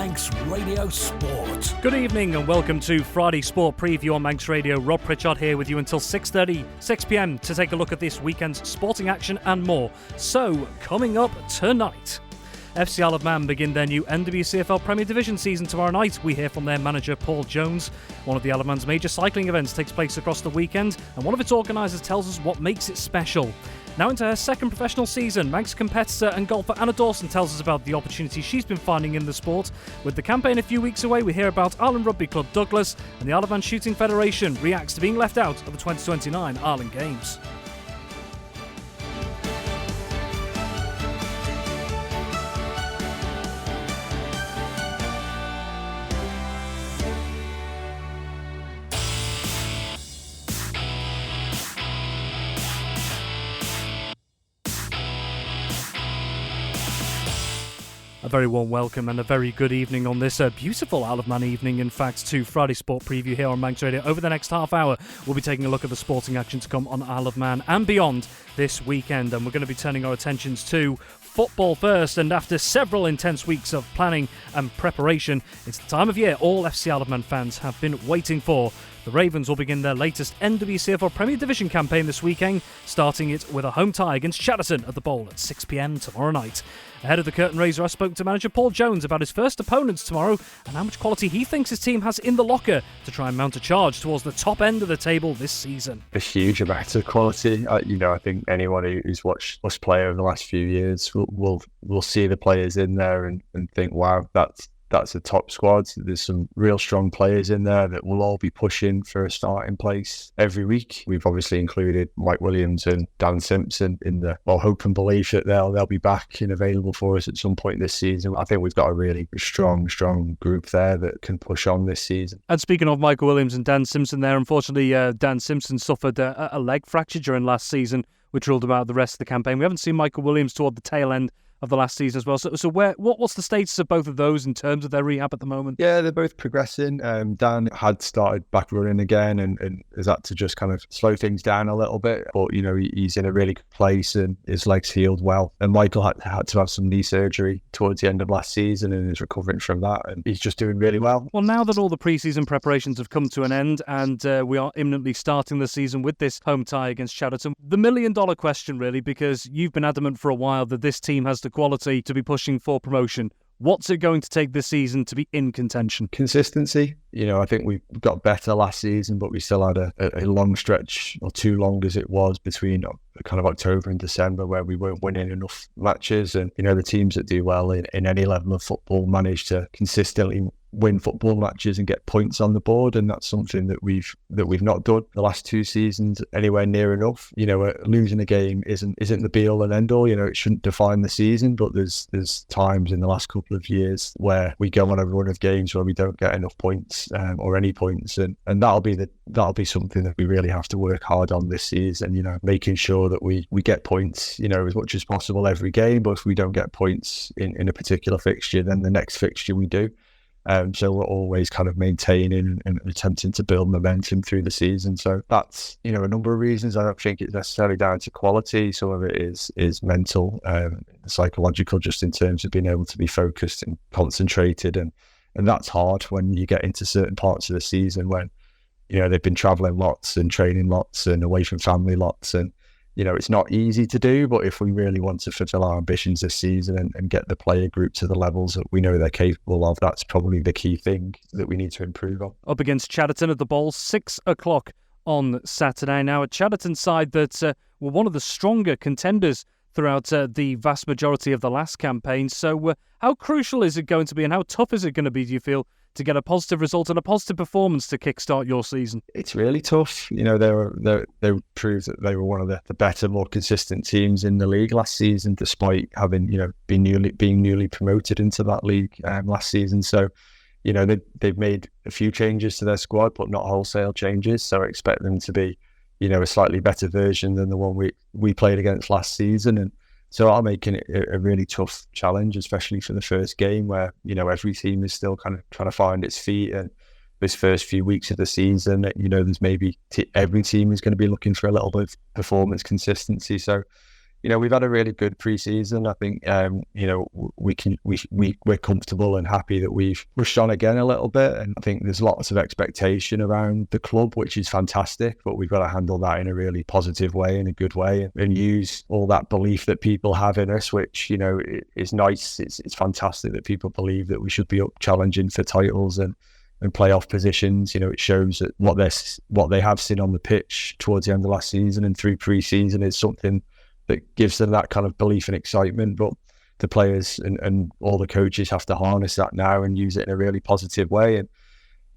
Manx Radio Sport. Good evening and welcome to Friday Sport Preview on Manx Radio. Rob Pritchard here with you until 6 p.m. to take a look at this weekend's sporting action and more. So, coming up tonight, FC Isle of Man begin their new NWCFL Premier Division season tomorrow night. We hear from their manager Paul Jones. One of the Isle of Man's major cycling events takes place across the weekend, and one of its organisers tells us what makes it special. Now into her second professional season, Manx competitor and golfer Ana Dawson tells us about the opportunities she's been finding in the sport. With the campaign a few weeks away, we hear about Ireland Rugby Club Douglas, and the IoM Shooting Federation reacts to being left out of the 2029 Ireland Games. A very warm welcome and a very good evening on this beautiful Isle of Man evening, in fact, to Friday Sport Preview here on Manx Radio. Over the next half hour, we'll be taking a look at the sporting action to come on Isle of Man and beyond this weekend, and we're going to be turning our attentions to football first. And after several intense weeks of planning and preparation, it's the time of year all FC Isle of Man fans have been waiting for. The Ravens will begin their latest NWCFL Premier Division campaign this weekend, starting it with a home tie against Chatterton at the Bowl at 6 p.m. tomorrow night. Ahead of the curtain raiser, I spoke to manager Paul Jones about his first opponents tomorrow and how much quality he thinks his team has in the locker to try and mount a charge towards the top end of the table this season. A huge amount of quality. I think anyone who's watched us play over the last few years will see the players in there and think, wow, that's a top squad. There's some real strong players in there that will all be pushing for a starting place every week. We've obviously included Mike Williams and Dan Simpson in the hope and belief that they'll be back and available for us at some point this season. I think we've got a really strong group there that can push on this season. And speaking of Michael Williams and Dan Simpson there, unfortunately Dan Simpson suffered a leg fracture during last season, which ruled him out the rest of the campaign. We haven't seen Michael Williams toward the tail end of the last season as well. So what's the status of both of those in terms of their rehab at the moment? Yeah, they're both progressing. Dan had started back running again and has had to just kind of slow things down a little bit. But, he's in a really good place and his legs healed well. And Michael had to have some knee surgery towards the end of last season and is recovering from that. And he's just doing really well. Well, now that all the pre-season preparations have come to an end and we are imminently starting the season with this home tie against Chatterton, the million-dollar question really, because you've been adamant for a while that this team has the quality to be pushing for promotion. What's it going to take this season to be in contention? Consistency. I think we got better last season, but we still had a long stretch, or too long as it was, between kind of October and December where we weren't winning enough matches. And, the teams that do well in any level of football manage to consistently win football matches and get points on the board, and that's something that we've not done the last two seasons anywhere near enough. Losing a game isn't the be all and end all. It shouldn't define the season, but there's times in the last couple of years where we go on a run of games where we don't get enough points or any points, and that'll be something that we really have to work hard on this season. Making sure that we get points as much as possible every game, but if we don't get points in a particular fixture, then the next fixture we do. So we're always kind of maintaining and attempting to build momentum through the season. So that's, a number of reasons. I don't think it's necessarily down to quality. Some of it is mental, psychological, just in terms of being able to be focused and concentrated. And that's hard when you get into certain parts of the season when, they've been traveling lots and training lots and away from family lots. And, it's not easy to do, but if we really want to fulfill our ambitions this season and get the player group to the levels that we know they're capable of, that's probably the key thing that we need to improve on. Up against Chatterton at the Bowl, 6 o'clock on Saturday. Now, a Chatterton side that were one of the stronger contenders throughout the vast majority of the last campaign. So how crucial is it going to be and how tough is it going to be, do you feel, to get a positive result and a positive performance to kickstart your season? It's really tough. They proved that they were one of the better, more consistent teams in the league last season, despite having being newly promoted into that league last season. So they've made a few changes to their squad, but not wholesale changes. So I expect them to be a slightly better version than the one we played against last season. And so I'm making it a really tough challenge, especially for the first game where, every team is still kind of trying to find its feet. And this first few weeks of the season, there's maybe every team is going to be looking for a little bit of performance consistency. So, we've had a really good pre-season. I think, we're comfortable and happy that we've rushed on again a little bit. And I think there's lots of expectation around the club, which is fantastic, but we've got to handle that in a really positive way, in a good way, and use all that belief that people have in us, which, is nice. It's fantastic that people believe that we should be up challenging for titles and playoff positions. It shows that what they have seen on the pitch towards the end of last season and through pre-season is something that gives them that kind of belief and excitement. But the players and all the coaches have to harness that now and use it in a really positive way. And,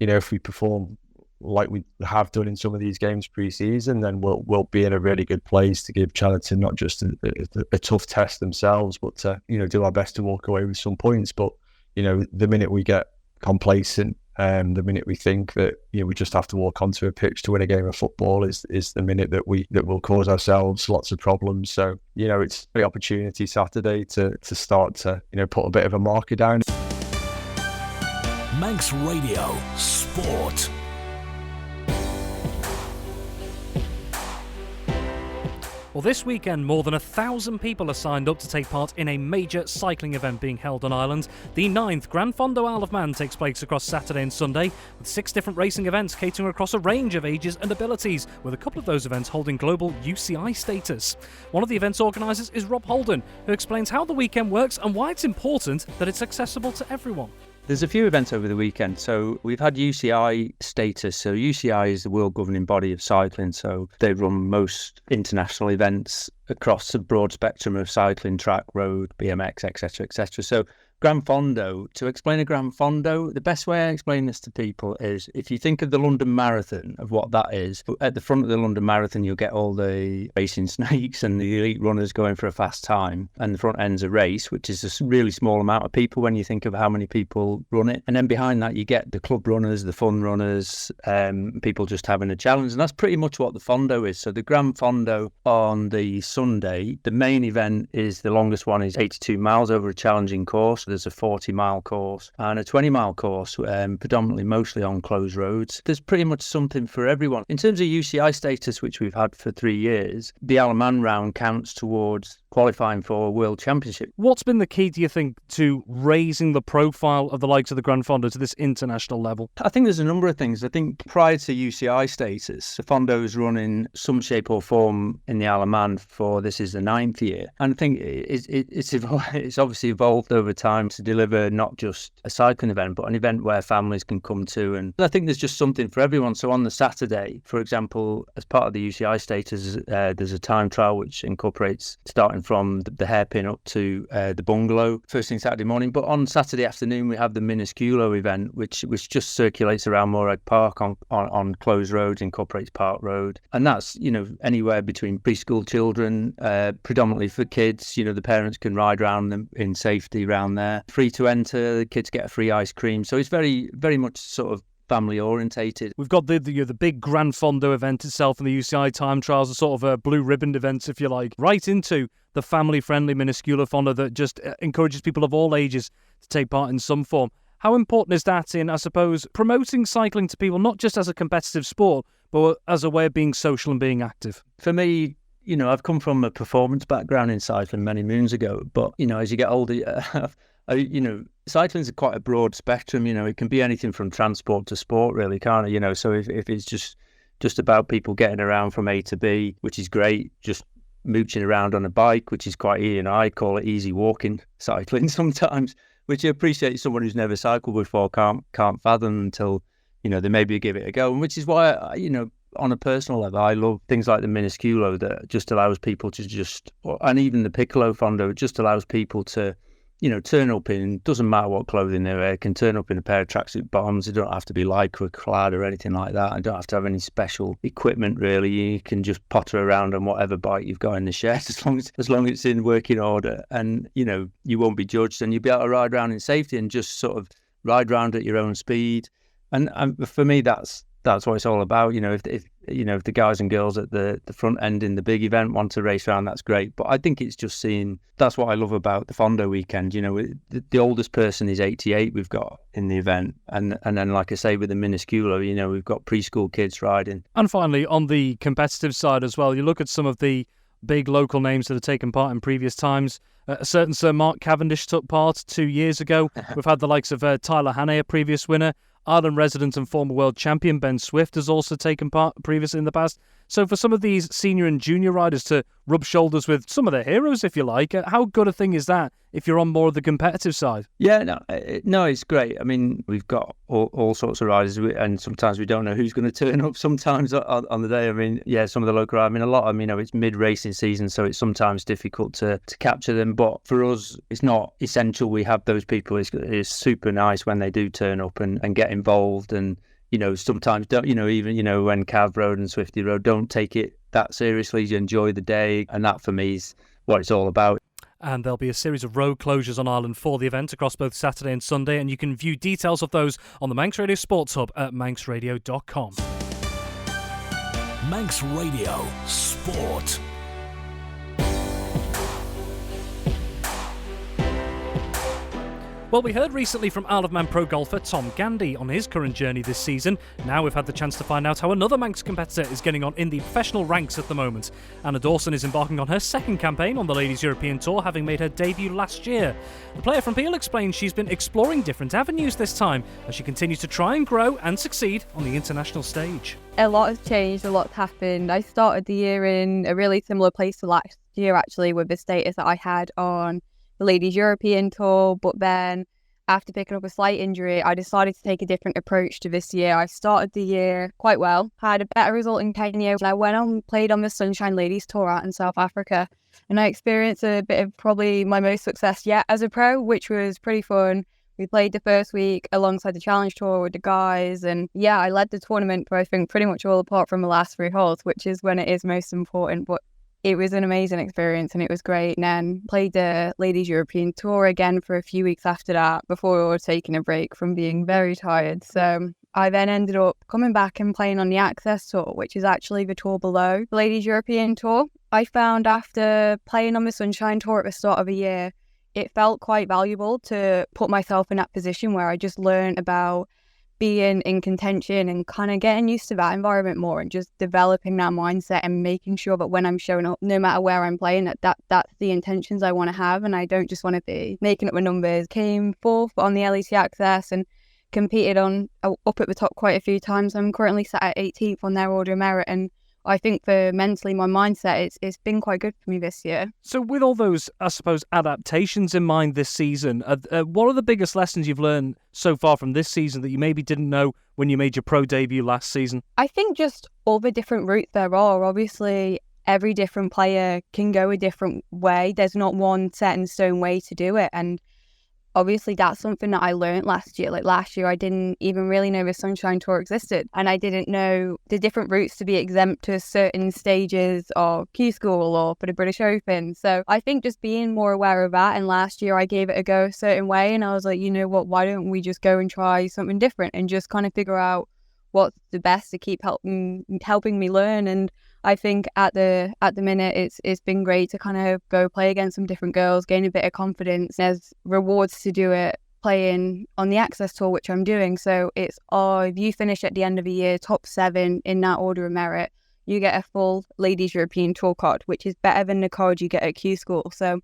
if we perform like we have done in some of these games pre-season, then we'll be in a really good place to give Challengton not just a tough test themselves, but to, do our best to walk away with some points. But, the minute we get complacent, the minute we think that we just have to walk onto a pitch to win a game of football is the minute that will cause ourselves lots of problems. So it's the opportunity Saturday to start to put a bit of a marker down. Manx Radio Sport. Well, this weekend, more than 1,000 people are signed up to take part in a major cycling event being held on Ireland. The 9th Gran Fondo Isle of Man takes place across Saturday and Sunday, with 6 different racing events catering across a range of ages and abilities, with a couple of those events holding global UCI status. One of the event's organisers is Rob Holden, who explains how the weekend works and why it's important that it's accessible to everyone. There's a few events over the weekend. So we've had UCI status. So UCI is the world governing body of cycling. So they run most international events across a broad spectrum of cycling, track, road, BMX, etc., etc. So Gran Fondo, to explain a Gran Fondo, the best way I explain this to people is if you think of the London Marathon, of what that is, at the front of the London Marathon, you'll get all the racing snakes and the elite runners going for a fast time. And the front end's a race, which is a really small amount of people when you think of how many people run it. And then behind that, you get the club runners, the fun runners, people just having a challenge. And that's pretty much what the Fondo is. So the Gran Fondo on the Sunday, the main event is the longest one is 82 miles over a challenging course. There's a 40-mile course and a 20-mile course, predominantly mostly on closed roads. There's pretty much something for everyone. In terms of UCI status, which we've had for 3 years, the Isle of Man round counts towards qualifying for a World Championship. What's been the key, do you think, to raising the profile of the likes of the Gran Fondo to this international level? I think there's a number of things. I think prior to UCI status, the Fondo's run in some shape or form in the Isle of Man for this is the 9th year. And I think it's obviously evolved over time to deliver not just a cycling event, but an event where families can come to. And I think there's just something for everyone. So on the Saturday, for example, as part of the UCI status, there's a time trial which incorporates starting from the hairpin up to the bungalow first thing Saturday morning. But on Saturday afternoon, we have the Minusculo event, which just circulates around Morag Park on closed roads, incorporates Park Road. And that's, anywhere between preschool children, predominantly for kids. The parents can ride around them in safety around there. Free to enter, the kids get a free ice cream. So it's very, very much sort of family orientated. We've got the big Gran Fondo event itself and the UCI time trials are sort of blue ribbon events, if you like, right into the family-friendly Minusculo Fondo that just encourages people of all ages to take part in some form. How important is that in, I suppose, promoting cycling to people, not just as a competitive sport, but as a way of being social and being active? For me, I've come from a performance background in cycling many moons ago, but, as you get older, cycling is quite a broad spectrum. It can be anything from transport to sport, really, can't it? So if it's just about people getting around from A to B, which is great, just mooching around on a bike, which is quite easy. I call it easy walking cycling sometimes, which I appreciate someone who's never cycled before can't fathom until, they maybe give it a go. And which is why, on a personal level, I love things like the Minusculo that just allows people to and even the Piccolo Fondo, it just allows people to, turn up in, doesn't matter what clothing they wear, can turn up in a pair of tracksuit bottoms. They don't have to be lycra clad or anything like that. I don't have to have any special equipment, really. You can just potter around on whatever bike you've got in the shed, as long as it's in working order. And, you won't be judged and you'll be able to ride around in safety and just sort of ride around at your own speed. And for me, that's what it's all about. If the guys and girls at the front end in the big event want to race around, that's great. But I think it's just that's what I love about the Fondo weekend. The oldest person is 88 we've got in the event. And then, like I say, with the Minusculo, we've got preschool kids riding. And finally, on the competitive side as well, you look at some of the big local names that have taken part in previous times. A certain Sir Mark Cavendish took part 2 years ago. We've had the likes of Tyler Hannay, a previous winner. Ireland resident and former world champion Ben Swift has also taken part previously in the past. So for some of these senior and junior riders to rub shoulders with some of their heroes, if you like, how good a thing is that if you're on more of the competitive side? Yeah, no, it's great. I mean, we've got all sorts of riders, and sometimes we don't know who's going to turn up sometimes on the day. I mean, yeah, some of the local, I mean, a lot of them, it's mid-racing season, so it's sometimes difficult to capture them. But for us, it's not essential we have those people. It's super nice when they do turn up and get involved, and sometimes don't, even when Cav rode and Swifty rode, don't take it that seriously. You enjoy the day, and that for me is what it's all about. And there'll be a series of road closures on Ireland for the event across both Saturday and Sunday, and you can view details of those on the Manx Radio Sports Hub at manxradio.com. Manx Radio Sport. Well, we heard recently from Isle of Man pro golfer Tom Gandy on his current journey this season. Now we've had the chance to find out how another Manx competitor is getting on in the professional ranks at the moment. Ana Dawson is embarking on her second campaign on the Ladies European Tour, having made her debut last year. The player from Peel explains she's been exploring different avenues this time as she continues to try and grow and succeed on the international stage. A lot has changed, a lot's happened. I started the year in a really similar place to last year, actually, with the status that I had on the Ladies European Tour, but then after picking up a slight injury, I decided to take a different approach to this year. I started the year quite well, had a better result in Kenya, and I went on played on the Sunshine Ladies Tour out in South Africa, and I experienced a bit of probably my most success yet as a pro, which was pretty fun. We played the first week alongside the Challenge Tour with the guys, and yeah, I led the tournament for I think pretty much all apart from the last 3 holes, which is when it is most important, but it was an amazing experience and it was great. And then played the Ladies European Tour again for a few weeks after that before we were taking a break from being very tired. So I then ended up coming back and playing on the Access Tour, which is actually the tour below the Ladies European Tour. I found after playing on the Sunshine Tour at the start of the year, it felt quite valuable to put myself in that position where I just learned about being in contention and kind of getting used to that environment more and just developing that mindset and making sure that when I'm showing up, no matter where I'm playing, that's the intentions I want to have, and I don't just want to be making up my numbers. Came 4th on the LEC Access and competed up at the top quite a few times. I'm currently sat at 18th on their order of merit, and I think for mentally my mindset, it's been quite good for me this year. So with all those, I suppose, adaptations in mind this season, what are the biggest lessons you've learned so far from this season that you maybe didn't know when you made your pro debut last season? I think just all the different routes there are. Obviously, every different player can go a different way. There's not one set in stone way to do it. And obviously, that's something that I learned last year. Like last year, I didn't even really know the Sunshine Tour existed. And I didn't know the different routes to be exempt to certain stages of Q School or for the British Open. So I think just being more aware of that. And last year, I gave it a go a certain way. And I was like, you know what, why don't we just go and try something different and just kind of figure out what's the best to keep helping me learn. And I think at the minute it's been great to kind of go play against some different girls, gain a bit of confidence. There's rewards to do it playing on the Access Tour, which I'm doing. So it's if you finish at the end of the year top 7 in that order of merit, you get a full Ladies European Tour card, which is better than the card you get at Q School. So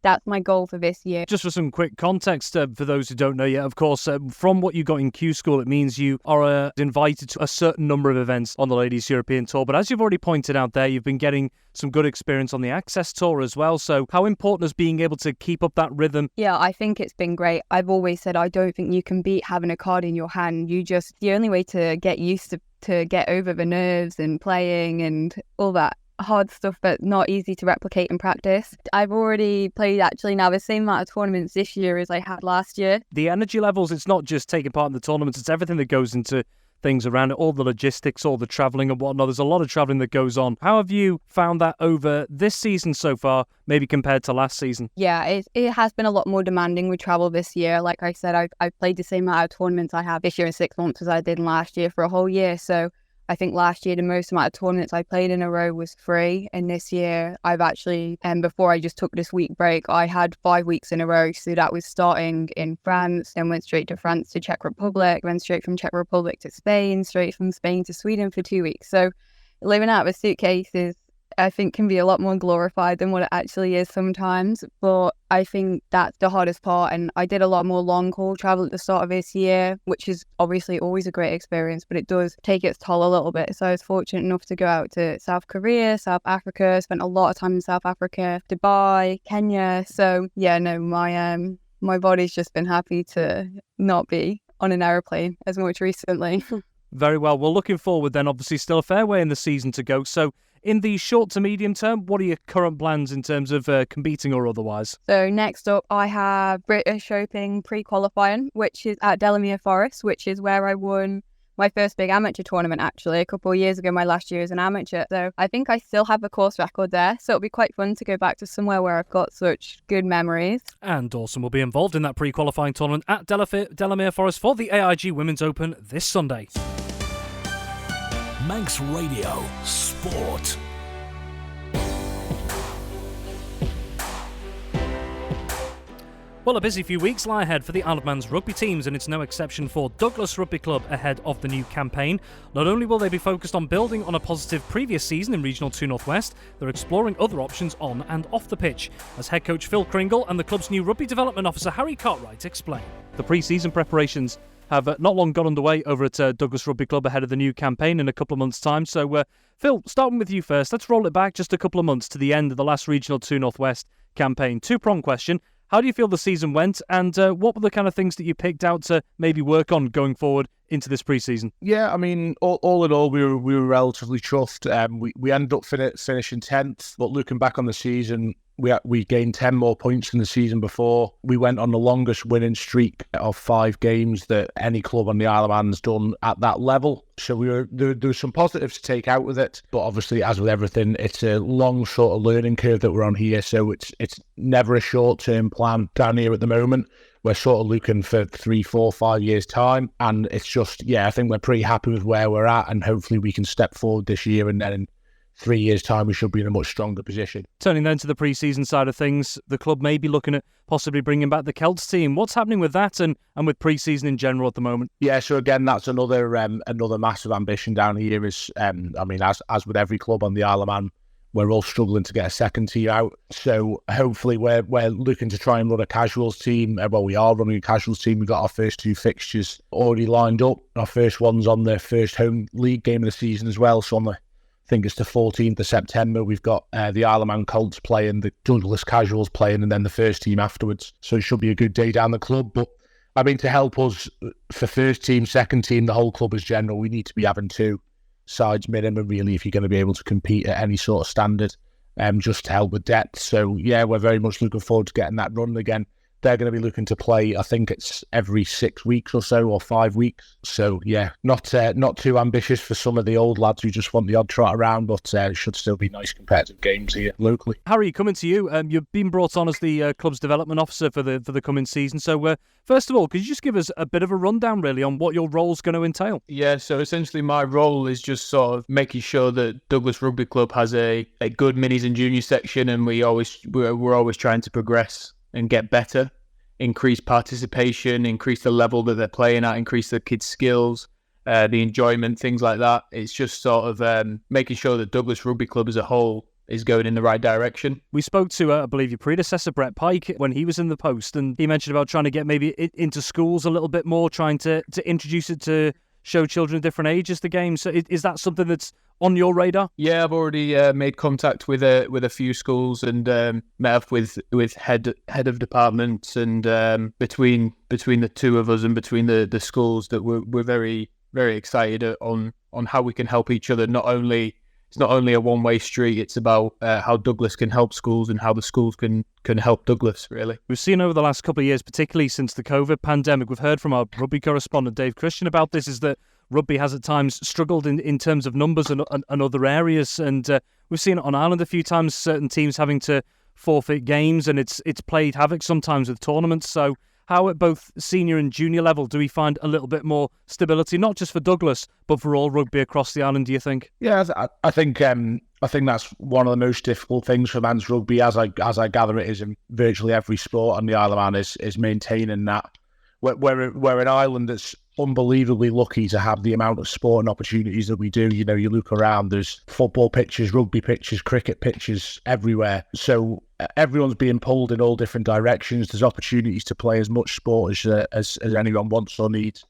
that's my goal for this year. Just for some quick context for those who don't know yet, of course, from what you got in Q School, it means you are invited to a certain number of events on the Ladies European Tour. But as you've already pointed out there, you've been getting some good experience on the Access Tour as well. So how important is being able to keep up that rhythm? Yeah, I think it's been great. I've always said I don't think you can beat having a card in your hand. The only way to get used to get over the nerves and playing and all that hard stuff but not easy to replicate in practice. I've already played actually now the same amount of tournaments this year as I had last year. The energy levels, it's not just taking part in the tournaments, it's everything that goes into things around it, all the logistics, all the travelling and whatnot. There's a lot of travelling that goes on. How have you found that over this season so far, maybe compared to last season? Yeah, it has been a lot more demanding with travel this year. Like I said, I've played the same amount of tournaments I have this year in 6 months as I did last year for a whole year. So I think last year the most amount of tournaments I played in a row was 3, and this year I've actually, before I just took this week break, I had 5 weeks in a row. So that was starting in France, then went straight to France to Czech Republic, went straight from Czech Republic to Spain, straight from Spain to Sweden for 2 weeks. So living out of a suitcase is I think can be a lot more glorified than what it actually is sometimes. But I think that's the hardest part. And I did a lot more long haul travel at the start of this year, which is obviously always a great experience, but it does take its toll a little bit. So I was fortunate enough to go out to South Korea, South Africa, spent a lot of time in South Africa, Dubai, Kenya. So yeah, no, my body's just been happy to not be on an aeroplane as much recently. Very well. Well, looking forward then, obviously still a fair way in the season to go. So in the short to medium term, what are your current plans in terms of competing or otherwise? So next up, I have British Open pre-qualifying, which is at Delamere Forest, which is where I won my first big amateur tournament, actually, a couple of years ago, my last year as an amateur. So I think I still have a course record there. So it'll be quite fun to go back to somewhere where I've got such good memories. And Dawson will be involved in that pre-qualifying tournament at Delamere Forest for the AIG Women's Open this Sunday. Manx Radio Sport. Well, a busy few weeks lie ahead for the Isle of Man's rugby teams, and it's no exception for Douglas Rugby Club ahead of the new campaign. Not only will they be focused on building on a positive previous season in Regional 2 North West, they're exploring other options on and off the pitch, as head coach Phil Cringle and the club's new rugby development officer Harry Cartwright explain. The pre-season preparations have not long got underway over at Douglas Rugby Club ahead of the new campaign in a couple of months' time. So, Phil, starting with you first, let's roll it back just a couple of months to the end of the last Regional 2 North West campaign. Two-pronged question. How do you feel the season went, and what were the kind of things that you picked out to maybe work on going forward into this pre-season? Yeah, I mean, all in all, we were relatively chuffed. We ended up finishing 10th, but looking back on the season, we gained 10 more points than the season before. We went on the longest winning streak of 5 games that any club on the Isle of Man's done at that level. So there was some positives to take out with it, but obviously, as with everything, it's a long sort of learning curve that we're on here. So it's never a short-term plan down here at the moment. We're sort of looking for 3, 4, 5 years' time, and it's just, I think we're pretty happy with where we're at, and hopefully we can step forward this year, and then in 3 years' time we should be in a much stronger position. Turning then to the pre-season side of things, the club may be looking at possibly bringing back the Celts team. What's happening with that and with pre-season in general at the moment? Yeah, so again, that's another massive ambition down here. Is as with every club on the Isle of Man, we're all struggling to get a second team out. So hopefully we're looking to try and run a casuals team. Well, we are running a casuals team. We've got our first 2 fixtures already lined up. Our first one's on the first home league game of the season as well. So I think it's the 14th of September. We've got the Isle of Man Colts playing, the Douglas Casuals playing, and then the first team afterwards. So it should be a good day down the club. But I mean, to help us for first team, second team, the whole club as general, we need to be having 2 sides minimum, really, if you're going to be able to compete at any sort of standard, just to help with depth. So yeah, we're very much looking forward to getting that run again. They're going to be looking to play, I think it's every 6 weeks or so, or 5 weeks. So yeah, not too ambitious for some of the old lads who just want the odd trot around, but it should still be nice competitive games here locally. Harry, coming to you, you've been brought on as the club's development officer for the coming season. So first of all, could you just give us a bit of a rundown really on what your role's going to entail? Yeah, so essentially my role is just sort of making sure that Douglas Rugby Club has a good minis and junior section, and we're always trying to progress and get better, increase participation, increase the level that they're playing at, increase the kids' skills, the enjoyment, things like that. It's just sort of making sure that Douglas Rugby Club as a whole is going in the right direction. We spoke to, I believe, your predecessor, Brett Pike, when he was in the post, and he mentioned about trying to get maybe into schools a little bit more, trying to introduce it to show children of different ages the game. So is that something that's on your radar? Yeah, I've already made contact with a few schools and met up with head of departments, and between the two of us and between the schools, that we're very, very excited on how we can help each other. It's not only a one-way street, it's about how Douglas can help schools and how the schools can help Douglas, really. We've seen over the last couple of years, particularly since the COVID pandemic, we've heard from our rugby correspondent Dave Christian about this, is that rugby has at times struggled in terms of numbers and other areas, and we've seen it on Ireland a few times, certain teams having to forfeit games, and it's played havoc sometimes with tournaments. So how at both senior and junior level do we find a little bit more stability, not just for Douglas, but for all rugby across the island, do you think? Yeah, I think that's one of the most difficult things for men's rugby, as I gather it is in virtually every sport on the Isle of Man, is maintaining that. We're an island that's unbelievably lucky to have the amount of sport and opportunities that we do. You know, you look around, there's football pitches, rugby pitches, cricket pitches everywhere. So everyone's being pulled in all different directions. There's opportunities to play as much sport as anyone wants or needs.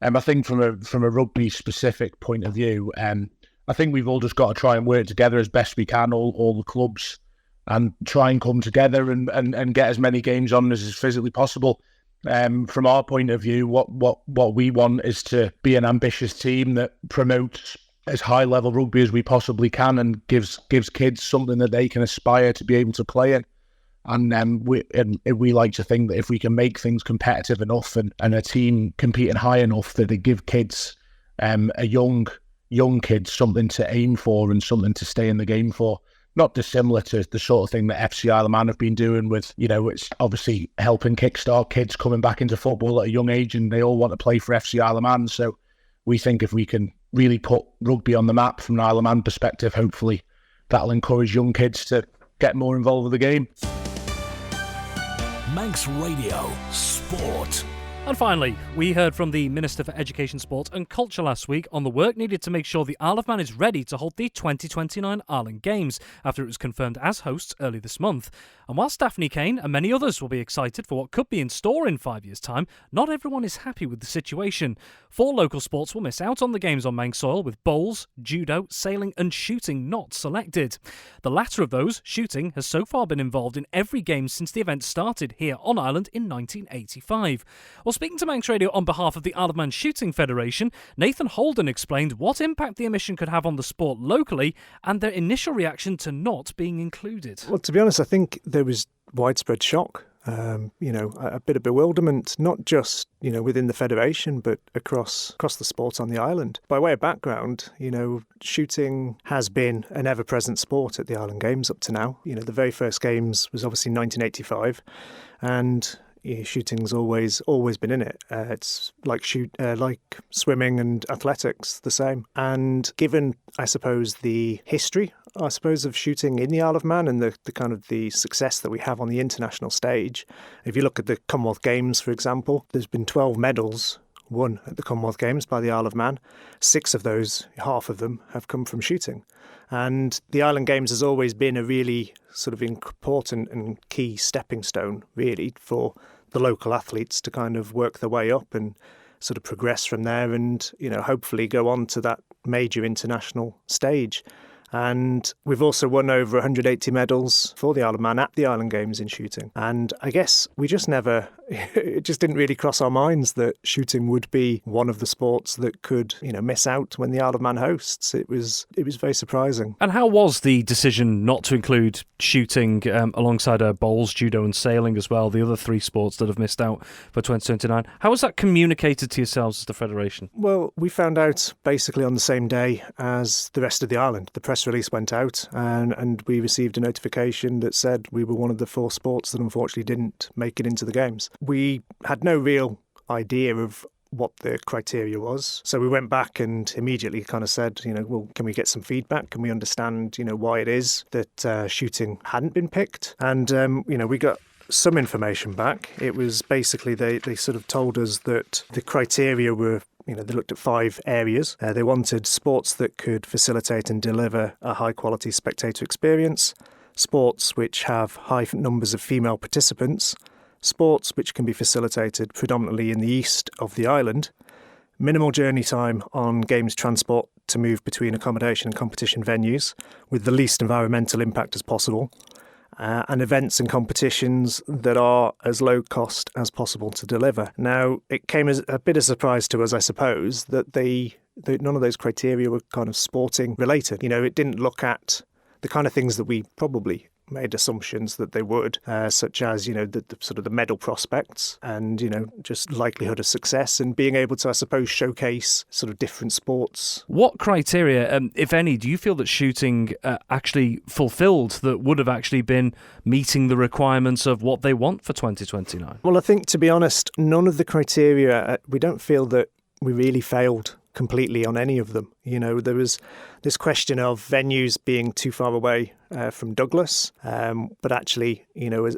I think from a rugby specific point of view, I think we've all just got to try and work together as best we can, all the clubs, and try and come together and get as many games on as is physically possible. From our point of view, what we want is to be an ambitious team that promotes as high level rugby as we possibly can and gives kids something that they can aspire to be able to play in. And we like to think that if we can make things competitive enough and a team competing high enough, that it give kids, a young kids, something to aim for and something to stay in the game for. Not dissimilar to the sort of thing that FC Isle of Man have been doing with, you know, it's obviously helping kickstart kids coming back into football at a young age, and they all want to play for FC Isle of Man. So we think if we can really put rugby on the map from an Isle of Man perspective, hopefully that'll encourage young kids to get more involved with the game. Manx Radio Sport. And finally, we heard from the Minister for Education, Sport and Culture last week on the work needed to make sure the Isle of Man is ready to hold the 2029 Ireland Games after it was confirmed as hosts early this month. And while Daphne Kane and many others will be excited for what could be in store in 5 years' time, not everyone is happy with the situation. 4 local sports will miss out on the Games on Manx soil, with bowls, judo, sailing and shooting not selected. The latter of those, shooting, has so far been involved in every game since the event started here on Ireland in 1985. Well, speaking to Manx Radio on behalf of the Isle of Man Shooting Federation, Nathan Holden explained what impact the omission could have on the sport locally and their initial reaction to not being included. Well, to be honest, I think there was widespread shock, a bit of bewilderment, not just, within the Federation, but across the sport on the island. By way of background, shooting has been an ever-present sport at the Island Games up to now. The very first Games was obviously 1985, and shooting's always been in it. It's like swimming and athletics, the same. And given, I suppose, the history, of shooting in the Isle of Man and the kind of the success that we have on the international stage, if you look at the Commonwealth Games, for example, there's been 12 medals won at the Commonwealth Games by the Isle of Man. 6 of those, half of them, have come from shooting. And the Island Games has always been a really sort of important and key stepping stone, really, for the local athletes to kind of work their way up and sort of progress from there and, hopefully go on to that major international stage. And we've also won over 180 medals for the Isle of Man at the Island Games in shooting. And I guess we just it just didn't really cross our minds that shooting would be one of the sports that could, miss out when the Isle of Man hosts. It was very surprising. And how was the decision not to include shooting alongside bowls, judo and sailing as well, the other 3 sports that have missed out for 2029? How was that communicated to yourselves as the Federation? Well, we found out basically on the same day as the rest of the island. The press release went out and we received a notification that said we were one of the 4 sports that unfortunately didn't make it into the Games. We had no real idea of what the criteria was. So we went back and immediately kind of said, well, can we get some feedback? Can we understand, why it is that shooting hadn't been picked? And, we got some information back. It was basically they sort of told us that the criteria were, they looked at 5 areas. They wanted sports that could facilitate and deliver a high-quality spectator experience, sports which have high numbers of female participants, sports which can be facilitated predominantly in the east of the island, minimal journey time on Games transport to move between accommodation and competition venues with the least environmental impact as possible, and events and competitions that are as low cost as possible to deliver. Now, it came as a bit of a surprise to us, I suppose, that none of those criteria were kind of sporting related. It didn't look at the kind of things that we probably made assumptions that they would, such as, the sort of the medal prospects and, just likelihood of success and being able to, I suppose, showcase sort of different sports. What criteria, if any, do you feel that shooting actually fulfilled that would have actually been meeting the requirements of what they want for 2029? Well, I think, to be honest, none of the criteria, we don't feel that we really failed completely on any of them. There was this question of venues being too far away from Douglas, but actually,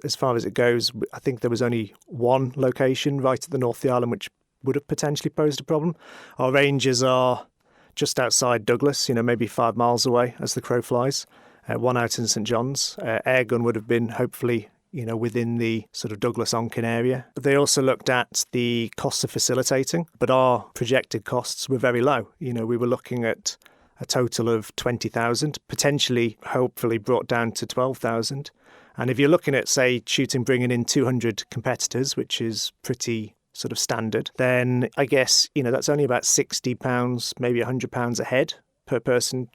as far as it goes, I think there was only one location right at the north of the island which would have potentially posed a problem. Our ranges are just outside Douglas, maybe 5 miles away as the crow flies. One out in St John's. Airgun would have been hopefully within the sort of Douglas-Onken area. They also looked at the costs of facilitating, but our projected costs were very low. We were looking at a total of 20,000, potentially, hopefully brought down to 12,000. And if you're looking at, say, shooting bringing in 200 competitors, which is pretty sort of standard, then I guess, that's only about £60, maybe £100 a head per person.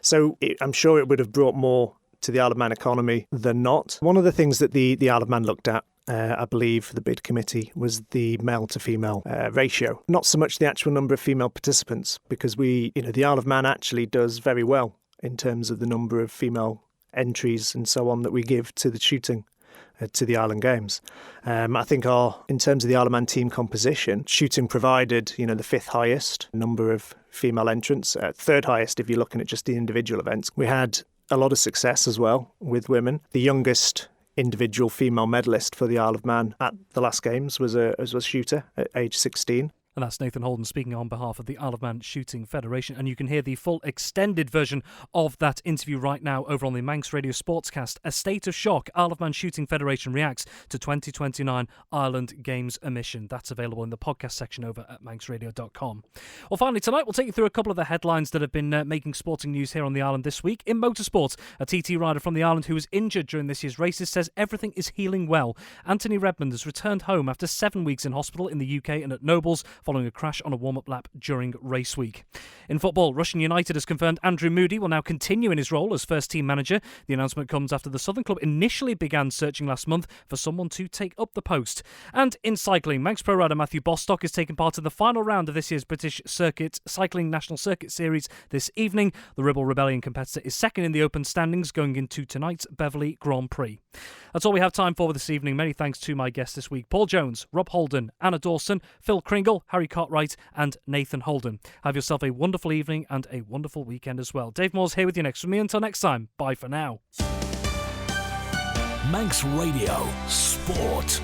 So I'm sure it would have brought more to the Isle of Man economy than not. One of the things that the Isle of Man looked at, I believe, the bid committee, was the male to female ratio. Not so much the actual number of female participants, because the Isle of Man actually does very well in terms of the number of female entries and so on that we give to the shooting, to the Island Games. I think in terms of the Isle of Man team composition, shooting provided, the 5th highest number of female entrants, 3rd highest if you're looking at just the individual events. We had a lot of success as well with women. The youngest individual female medalist for the Isle of Man at the last games was a shooter at age 16. And that's Nathan Holden speaking on behalf of the Isle of Man Shooting Federation. And you can hear the full extended version of that interview right now over on the Manx Radio Sportscast. A state of shock. Isle of Man Shooting Federation reacts to 2029 Ireland Games omission. That's available in the podcast section over at manxradio.com. Well, finally, tonight we'll take you through a couple of the headlines that have been making sporting news here on the island this week. In motorsport, a TT rider from the island who was injured during this year's races says everything is healing well. Anthony Redmond has returned home after 7 weeks in hospital in the UK and at Nobles following a crash on a warm-up lap during race week. In football, Rushden United has confirmed Andrew Moody will now continue in his role as first-team manager. The announcement comes after the Southern club initially began searching last month for someone to take up the post. And in cycling, Manx pro rider Matthew Bostock is taking part in the final round of this year's British Cycling National Circuit Series this evening. The Ribble Rebellion competitor is second in the open standings going into tonight's Beverley Grand Prix. That's all we have time for this evening. Many thanks to my guests this week: Paul Jones, Rob Holden, Ana Dawson, Phil Cringle, Harry Cartwright and Nathan Holden. Have yourself a wonderful evening and a wonderful weekend as well. Dave Moore's here with you next. From me until next time, bye for now. Manx Radio Sport.